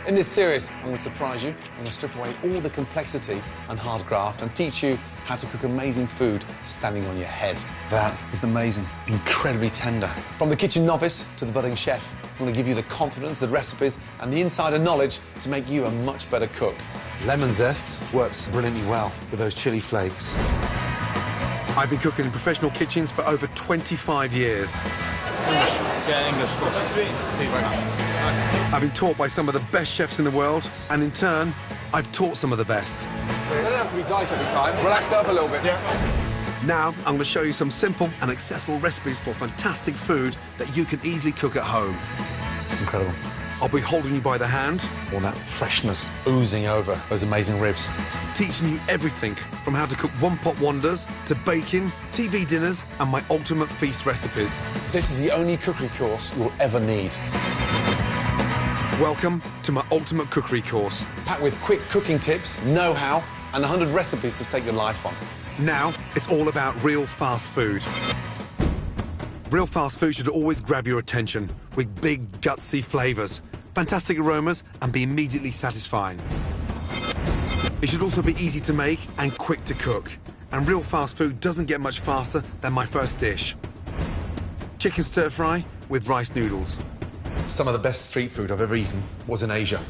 In this series, I'm going to surprise you. I'm going to strip away all the complexity and hard graft and teach you how to cook amazing food standing on your head. That is amazing. Incredibly tender. From the kitchen novice to the budding chef, I'm going to give you the confidence, the recipes and the insider knowledge to make you a much better cook. Lemon zest works brilliantly well with those chili flakes. I've been cooking in professional kitchens for over 25 years. English. Yeah, English. I've been taught by some of the best chefs in the world, and in turn, I've taught some of the best. They don't have to be diced every time. Relax up a little bit. Yeah. Now, I'm going to show you some simple and accessible recipes for fantastic food that you can easily cook at home. Incredible. I'll be holding you by the hand. All that freshness oozing over those amazing ribs. Teaching you everything from how to cook one-pot wonders to baking, TV dinners, and my ultimate feast recipes. This is the only cookery course you'll ever need. Welcome to my ultimate cookery course. Packed with quick cooking tips, know-how, and 100 recipes to stake your life on. Now, it's all about real fast food. Real fast food should always grab your attention with big, gutsy flavours, fantastic aromas, and be immediately satisfying. It should also be easy to make and quick to cook. And real fast food doesn't get much faster than my first dish. Chicken stir-fry with rice noodles. Some of the best street food I've ever eaten was in Asia.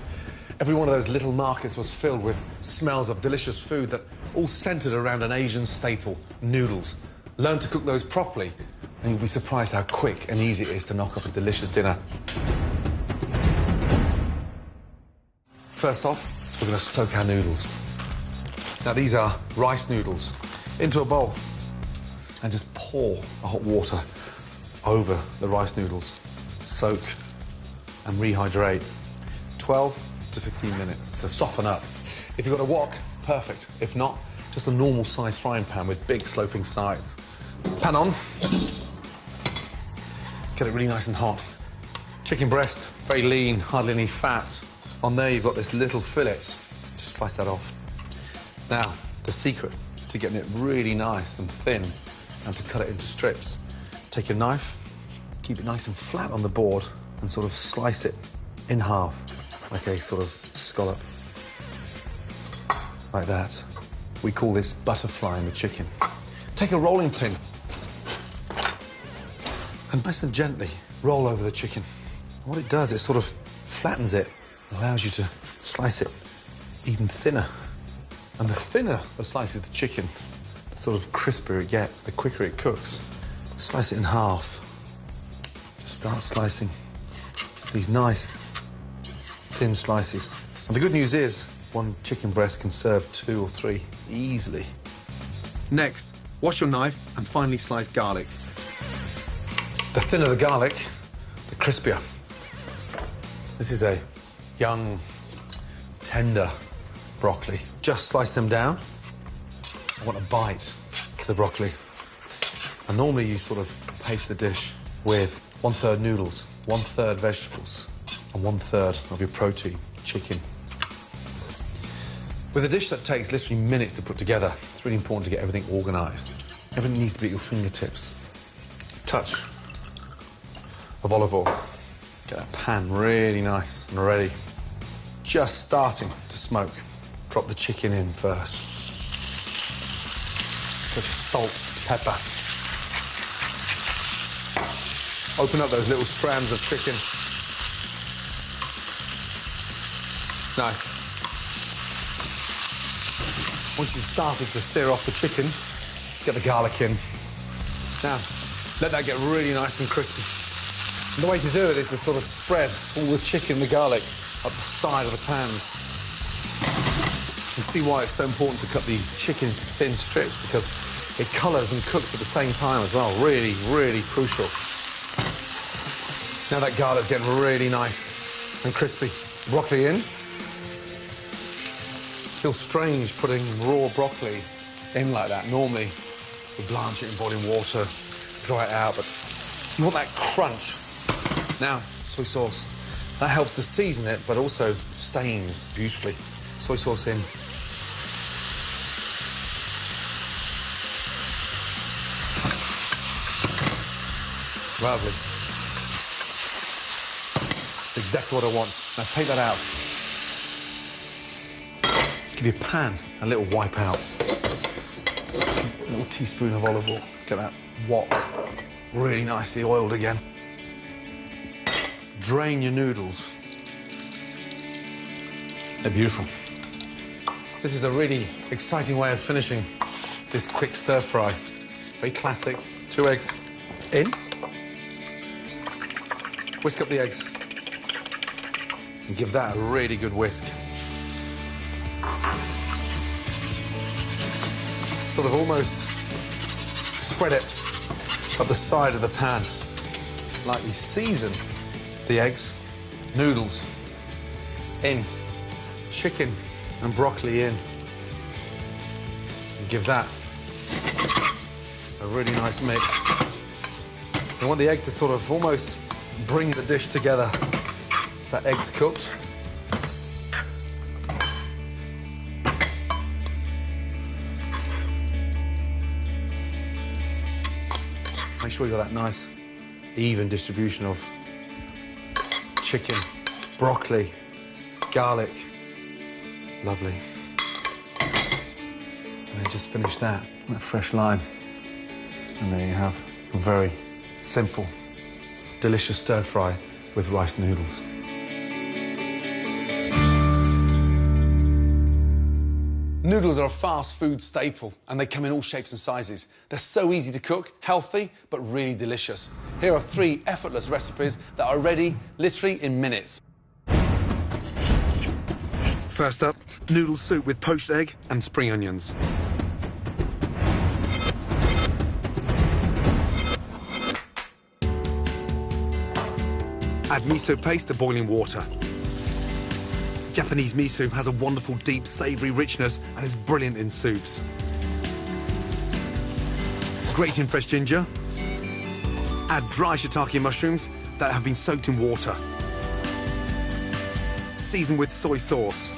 Every one of those little markets was filled with smells of delicious food that all centred around an Asian staple, noodles. Learn to cook those properly, and you'll be surprised how quick and easy it is to knock up a delicious dinner. First off, we're going to soak our noodles. Now, these are rice noodles. Into a bowl, and just pour the hot water over the rice noodles. Soak and rehydrate. 12 to 15 minutes to soften up. If you've got a wok, perfect. If not, just a normal sized frying pan with big sloping sides. Pan on. Get it really nice and hot. Chicken breast, very lean, hardly any fat. On there you've got this little fillet. Just slice that off. Now, the secret to getting it really nice and thin and to cut it into strips. Take your knife, keep it nice and flat on the board and sort of slice it in half, like a sort of scallop. Like that. We call this butterflying the chicken. Take a rolling pin and nice and gently roll over the chicken. And what it does, it sort of flattens it, allows you to slice it even thinner. And the thinner the slice of the chicken, the sort of crispier it gets, the quicker it cooks. Slice it in half. Just start slicing these nice, thin slices. And the good news is, one chicken breast can serve 2 or 3 easily. Next, wash your knife and finely slice garlic. The thinner the garlic, the crispier. This is a young, tender broccoli. Just slice them down. I want a bite to the broccoli. And normally you sort of paste the dish with 1/3 noodles, 1/3 vegetables, and 1/3 of your protein, chicken. With a dish that takes literally minutes to put together, it's really important to get everything organised. Everything needs to be at your fingertips. Touch of olive oil. Get that pan really nice and ready. Just starting to smoke. Drop the chicken in first. Touch of salt, pepper. Open up those little strands of chicken. Nice. Once you've started to sear off the chicken, get the garlic in. Now, let that get really nice and crispy. And the way to do it is to sort of spread all the chicken, the garlic, up the side of the pan. You see why it's so important to cut the chicken into thin strips, because it colours and cooks at the same time as well. Really, really crucial. Now that garlic's getting really nice and crispy. Broccoli in. Feels strange putting raw broccoli in like that. Normally, we blanch it in boiling water, dry it out, but you want that crunch. Now, soy sauce. That helps to season it, but also stains beautifully. Soy sauce in. Lovely. That's exactly what I want. Now take that out. Give your pan a little wipe out. A little teaspoon of olive oil. Get that wok really nicely oiled again. Drain your noodles. They're beautiful. This is a really exciting way of finishing this quick stir fry. Very classic. 2 eggs in. Whisk up the eggs. And give that a really good whisk. Sort of almost spread it up the side of the pan. Lightly season the eggs, noodles in, chicken and broccoli in. And give that a really nice mix. You want the egg to sort of almost bring the dish together. That egg's cooked. Make sure you got that nice, even distribution of chicken, broccoli, garlic. Lovely. And then just finish that fresh lime. And there you have a very simple, delicious stir fry with rice noodles. Noodles are a fast food staple, and they come in all shapes and sizes. They're so easy to cook, healthy, but really delicious. Here are 3 effortless recipes that are ready literally in minutes. First up, noodle soup with poached egg and spring onions. Add miso paste to boiling water. Japanese miso has a wonderful, deep, savoury richness and is brilliant in soups. Grate in fresh ginger. Add dry shiitake mushrooms that have been soaked in water. Season with soy sauce.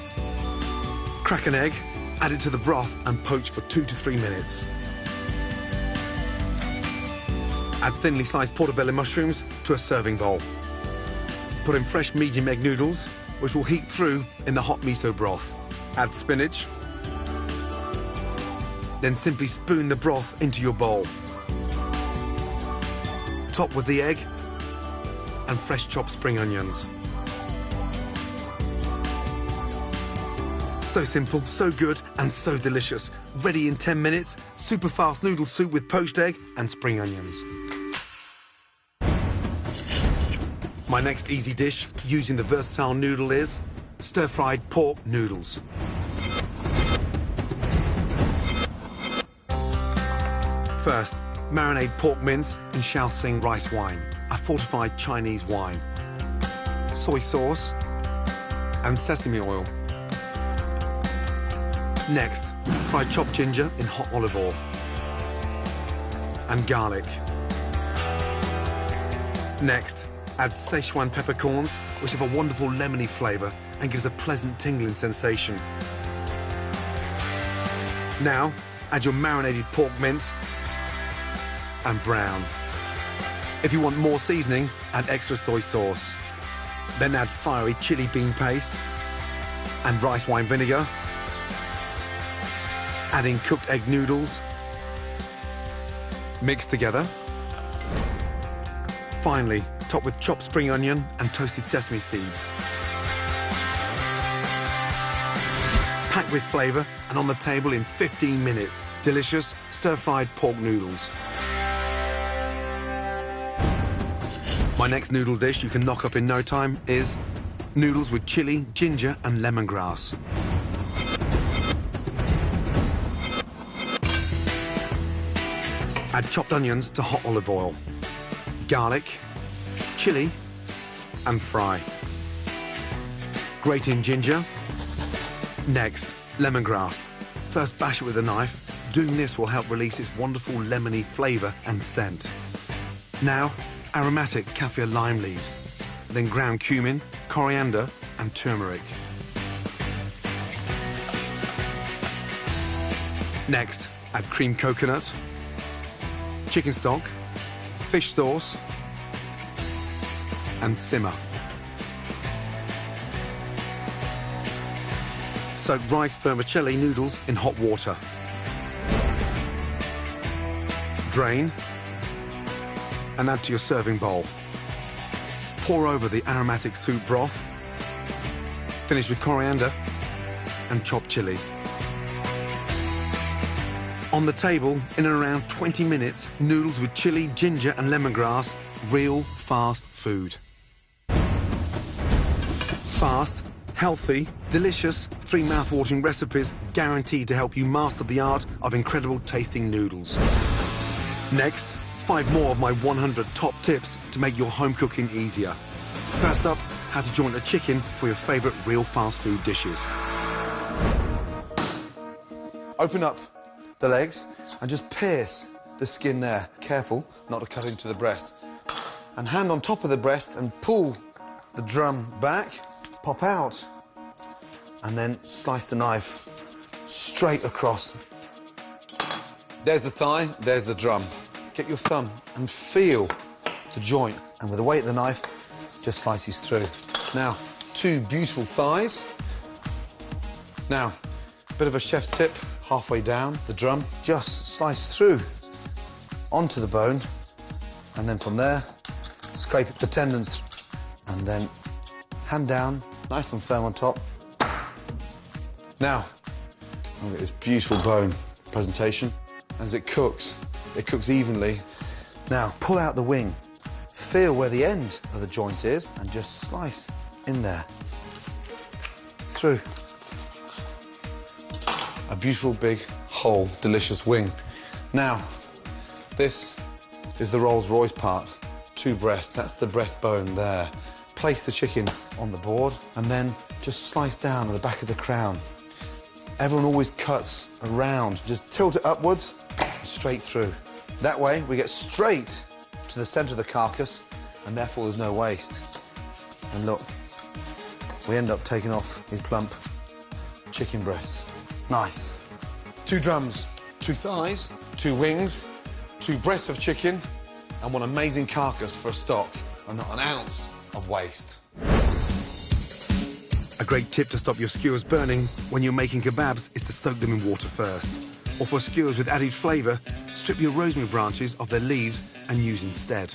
Crack an egg, add it to the broth and poach for 2 to 3 minutes. Add thinly sliced portobello mushrooms to a serving bowl. Put in fresh medium egg noodles, which will heat through in the hot miso broth. Add spinach. Then simply spoon the broth into your bowl. Top with the egg and fresh chopped spring onions. So simple, so good, and so delicious. Ready in 10 minutes, super fast noodle soup with poached egg and spring onions. My next easy dish, using the versatile noodle, is stir-fried pork noodles. First, marinate pork mince in Shaoxing rice wine, a fortified Chinese wine, soy sauce, and sesame oil. Next, fry chopped ginger in hot olive oil and garlic. Next, add Szechuan peppercorns, which have a wonderful lemony flavour and gives a pleasant tingling sensation. Now, add your marinated pork mince and brown. If you want more seasoning, add extra soy sauce. Then add fiery chili bean paste and rice wine vinegar. Adding cooked egg noodles. Mix together. Finally, top with chopped spring onion and toasted sesame seeds. Packed with flavour and on the table in 15 minutes. Delicious stir-fried pork noodles. My next noodle dish you can knock up in no time is noodles with chilli, ginger and lemongrass. Add chopped onions to hot olive oil, garlic, chilli, and fry. Grate in ginger. Next, lemongrass. First bash it with a knife. Doing this will help release its wonderful lemony flavour and scent. Now, aromatic kaffir lime leaves. Then ground cumin, coriander, and turmeric. Next, add creamed coconut, chicken stock, fish sauce, and simmer. Soak rice vermicelli noodles in hot water. Drain and add to your serving bowl. Pour over the aromatic soup broth. Finish with coriander and chopped chilli. On the table, in and around 20 minutes, noodles with chili, ginger and lemongrass, real fast food. Fast, healthy, delicious, 3 mouth-watering recipes guaranteed to help you master the art of incredible tasting noodles. Next, 5 more of my 100 top tips to make your home cooking easier. First up, how to joint a chicken for your favourite real fast food dishes. Open up the legs and just pierce the skin there. Careful not to cut into the breast. And hand on top of the breast and pull the drum back, pop out, and then slice the knife straight across. There's the thigh, there's the drum. Get your thumb and feel the joint, and with the weight of the knife, just slices through. Now, 2 beautiful thighs. Now, a bit of a chef's tip, halfway down the drum, just slice through onto the bone, and then from there, scrape the tendons, and then hand down, nice and firm on top. Now, look at this beautiful bone presentation. As it cooks evenly. Now, pull out the wing, feel where the end of the joint is, and just slice in there, through. A beautiful, big, whole, delicious wing. Now, this is the Rolls-Royce part, 2 breasts, that's the breastbone there. Place the chicken on the board, and then just slice down at the back of the crown. Everyone always cuts around, just tilt it upwards, straight through. That way, we get straight to the centre of the carcass, and therefore there's no waste. And look, we end up taking off these plump chicken breasts. Nice. 2 drums, 2 thighs, 2 wings, 2 breasts of chicken, and one amazing carcass for a stock, and not an ounce of waste. A great tip to stop your skewers burning when you're making kebabs is to soak them in water first. Or for skewers with added flavour, strip your rosemary branches of their leaves and use instead.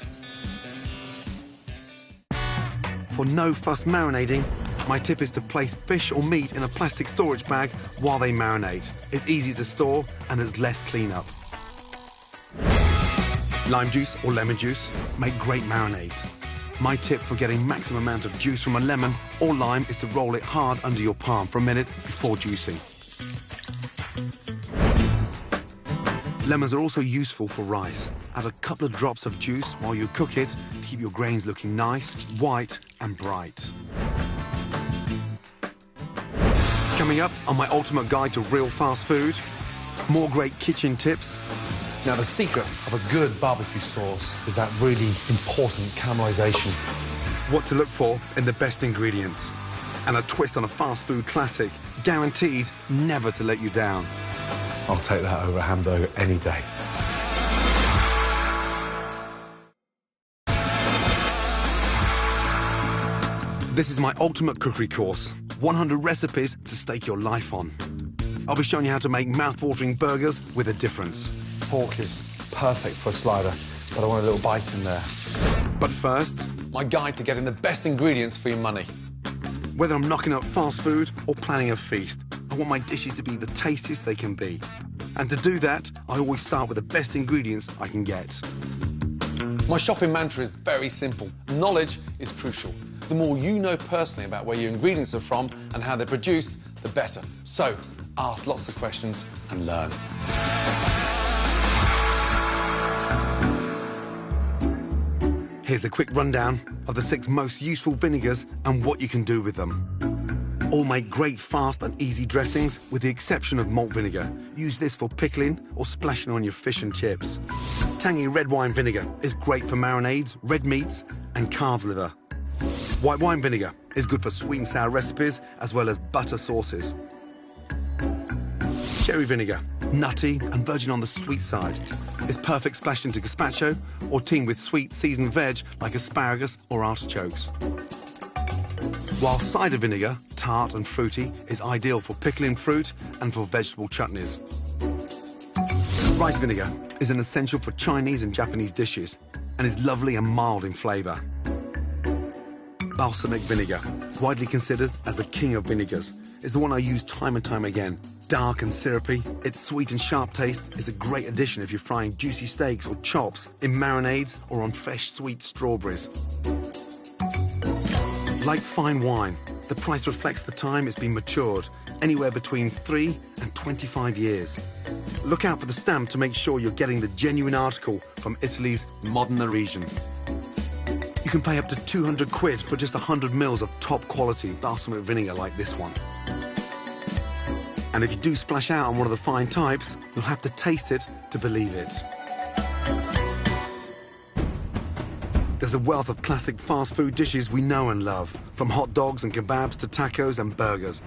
For no fuss marinating, my tip is to place fish or meat in a plastic storage bag while they marinate. It's easy to store and there's less clean-up. Lime juice or lemon juice make great marinades. My tip for getting maximum amount of juice from a lemon or lime is to roll it hard under your palm for a minute before juicing. Lemons are also useful for rice. Add a couple of drops of juice while you cook it to keep your grains looking nice, white and bright. Coming up on my ultimate guide to real fast food, more great kitchen tips. Now, the secret of a good barbecue sauce is that really important caramelisation. What to look for in the best ingredients. And a twist on a fast food classic, guaranteed never to let you down. I'll take that over a hamburger any day. This is my ultimate cookery course. 100 recipes to stake your life on. I'll be showing you how to make mouth-watering burgers with a difference. Pork is perfect for a slider, but I want a little bite in there. But first, my guide to getting the best ingredients for your money. Whether I'm knocking up fast food or planning a feast, I want my dishes to be the tastiest they can be. And to do that, I always start with the best ingredients I can get. My shopping mantra is very simple. Knowledge is crucial. The more you know personally about where your ingredients are from and how they're produced, the better. So, ask lots of questions and learn. Here's a quick rundown of the 6 most useful vinegars and what you can do with them. All make great, fast and easy dressings, with the exception of malt vinegar. Use this for pickling or splashing on your fish and chips. Tangy red wine vinegar is great for marinades, red meats and calf's liver. White wine vinegar is good for sweet and sour recipes, as well as butter sauces. Cherry vinegar, nutty and virgin on the sweet side, is perfect splashed into gazpacho or teamed with sweet seasoned veg like asparagus or artichokes. while cider vinegar, tart and fruity, is ideal for pickling fruit and for vegetable chutneys. Rice vinegar is an essential for Chinese and Japanese dishes and is lovely and mild in flavour. Balsamic vinegar, widely considered as the king of vinegars, is the one I use time and time again. Dark and syrupy, its sweet and sharp taste is a great addition if you're frying juicy steaks or chops in marinades or on fresh sweet strawberries. Like fine wine, the price reflects the time it's been matured, anywhere between 3 and 25 years. Look out for the stamp to make sure you're getting the genuine article from Italy's Modena region. You can pay up to 200 quid for just 100 mils of top quality balsamic vinegar like this one. And if you do splash out on one of the fine types, you'll have to taste it to believe it. There's a wealth of classic fast food dishes we know and love, from hot dogs and kebabs to tacos and burgers.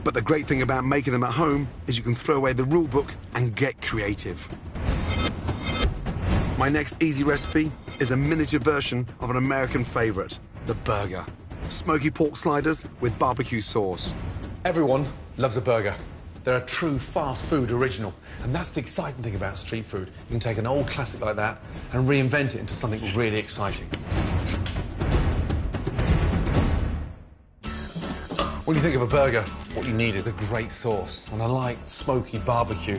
But the great thing about making them at home is you can throw away the rule book and get creative. My next easy recipe is a miniature version of an American favourite, the burger. Smoky pork sliders with barbecue sauce. Everyone loves a burger. They're a true fast food original, and that's the exciting thing about street food. You can take an old classic like that and reinvent it into something really exciting. When you think of a burger, what you need is a great sauce, and a light, smoky barbecue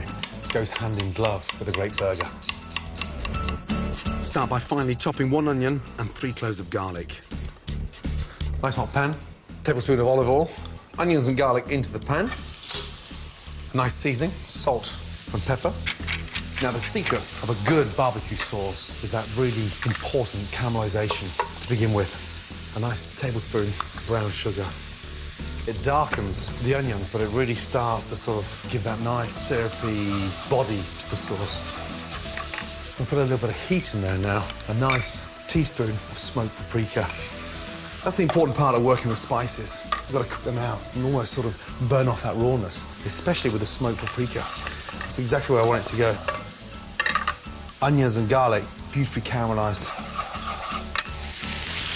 goes hand in glove with a great burger. Start by finely chopping 1 onion and 3 cloves of garlic. Nice hot pan, tablespoon of olive oil, onions and garlic into the pan. Nice seasoning, salt and pepper. Now, the secret of a good barbecue sauce is that really important caramelisation to begin with. A nice tablespoon of brown sugar. It darkens the onions, but it really starts to sort of give that nice syrupy body to the sauce. We'll put a little bit of heat in there now. A nice teaspoon of smoked paprika. That's the important part of working with spices. You've got to cook them out and almost sort of burn off that rawness, especially with the smoked paprika. That's exactly where I want it to go. Onions and garlic, beautifully caramelised.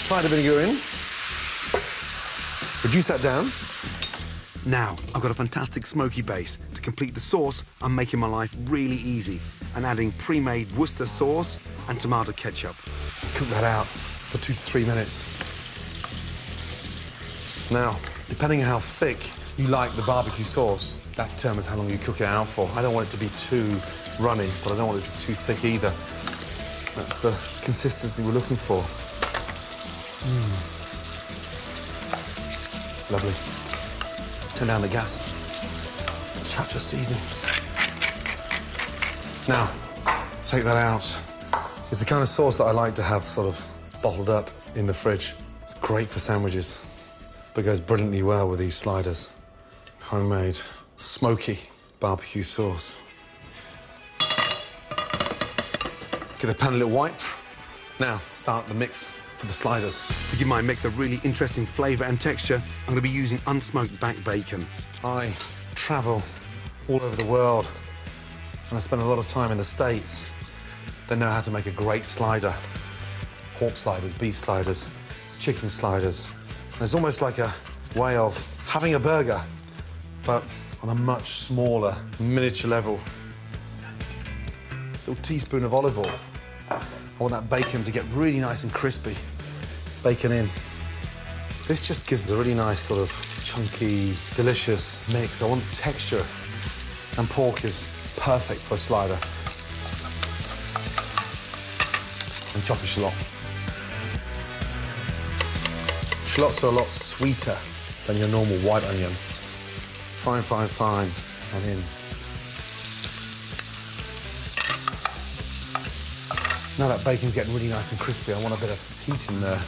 Cider vinegar in. Reduce that down. Now, I've got a fantastic smoky base. To complete the sauce, I'm making my life really easy and adding pre-made Worcester sauce and tomato ketchup. Cook that out for 2 to 3 minutes. Now, depending on how thick you like the barbecue sauce, that determines how long you cook it out for. I don't want it to be too runny, but I don't want it to be too thick either. That's the consistency we're looking for. Lovely. Turn down the gas. Touch of seasoning. Now, take that out. It's the kind of sauce that I like to have sort of bottled up in the fridge. It's great for sandwiches, but goes brilliantly well with these sliders. Homemade, smoky barbecue sauce. Give the pan a little wipe. Now, start the mix for the sliders. To give my mix a really interesting flavour and texture, I'm going to be using unsmoked back bacon. I travel all over the world, and I spend a lot of time in the States. They know how to make a great slider. Pork sliders, beef sliders, chicken sliders. And it's almost like a way of having a burger, but on a much smaller, miniature level. A little teaspoon of olive oil. I want that bacon to get really nice and crispy. Bacon in. This just gives a really nice sort of chunky, delicious mix. I want texture, and pork is perfect for a slider. And chop a shallot. Shallots are a lot sweeter than your normal white onion. Fine, fine, fine, and in. Now that bacon's getting really nice and crispy, I want a bit of heat in there.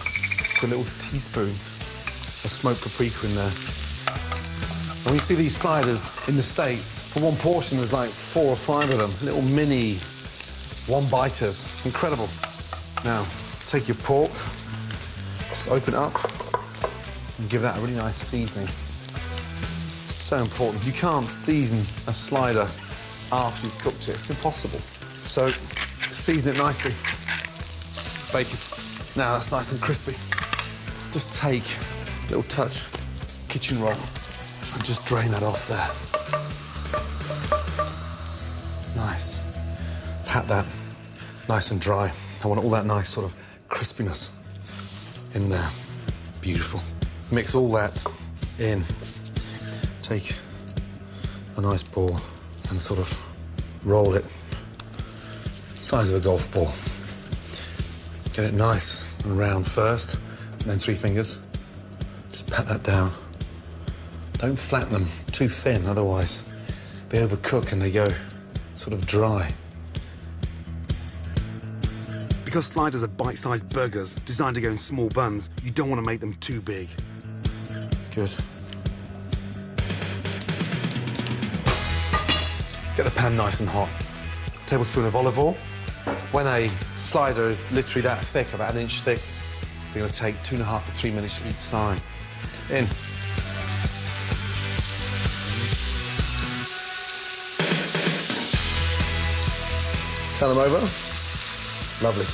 Put a little teaspoon of smoked paprika in there. And when you see these sliders in the States, for one portion there's like 4 or 5 of them, little mini one-biters. Incredible. Now, take your pork, just open it up, and give that a really nice seasoning. So important. You can't season a slider after you've cooked it. It's impossible. So, season it nicely. Bacon. Now that's nice and crispy. Just take a little touch kitchen roll and just drain that off there. Nice. Pat that nice and dry. I want all that nice sort of crispiness in there. Beautiful. Mix all that in. Take a nice ball and sort of roll it size of a golf ball. Get it nice and round first, and then 3 fingers. Just pat that down. Don't flatten them too thin, otherwise they overcook and they go sort of dry. Because sliders are bite-sized burgers designed to go in small buns, you don't want to make them too big. Good. Get the pan nice and hot. Tablespoon of olive oil. When a slider is literally that thick, about 1 inch thick, you're going to take 2.5 to 3 minutes each side. In. Turn them over. Lovely.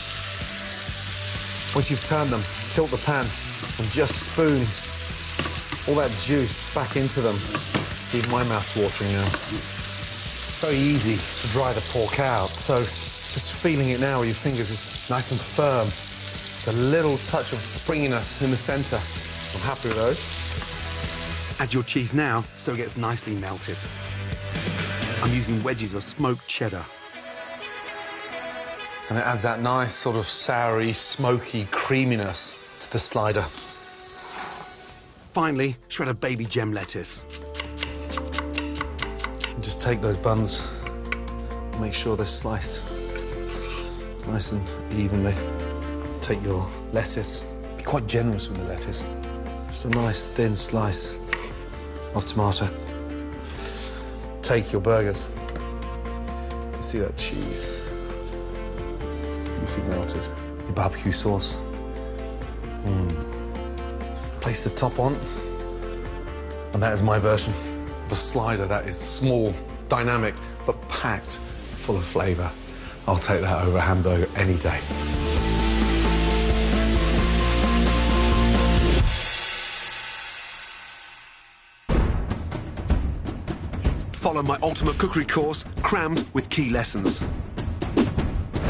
Once you've turned them, tilt the pan and just spoon all that juice back into them. Even my mouth's watering now. It's very easy to dry the pork out, so just feeling it now with your fingers is nice and firm. It's a little touch of springiness in the centre. I'm happy with those. Add your cheese now so it gets nicely melted. I'm using wedges of smoked cheddar. And it adds that nice sort of soury, smoky creaminess to the slider. Finally, shred a baby gem lettuce. And just take those buns, make sure they're sliced nice and evenly. Take your lettuce, be quite generous with the lettuce. Just a nice thin slice of tomato. Take your burgers. You can see that cheese. Beautifully melted. Your barbecue sauce. Place the top on. And that is my version of a slider that is small, dynamic, but packed full of flavour. I'll take that over a hamburger any day. Follow my ultimate cookery course, crammed with key lessons.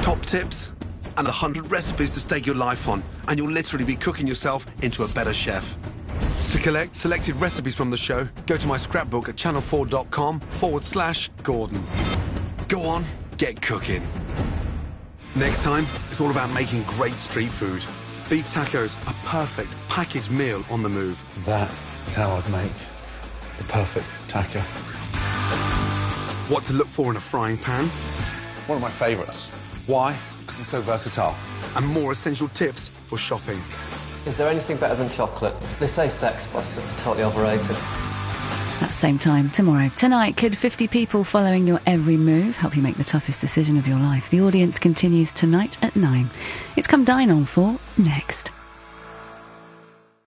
Top tips and 100 recipes to stake your life on, and you'll literally be cooking yourself into a better chef. To collect selected recipes from the show, go to my scrapbook at channel4.com/Gordon. Go on, get cooking. Next time, it's all about making great street food. Beef tacos, a perfect packaged meal on the move. That is how I'd make the perfect taco. What to look for in a frying pan, One of my favourites. Why? Because it's so versatile. and more essential tips for shopping. Is there anything better than chocolate? They say sex, but it's totally overrated. At the same time tomorrow. Tonight, could 50 people following your every move help you make the toughest decision of your life? The audience continues tonight at 9. It's Come Dine On for next.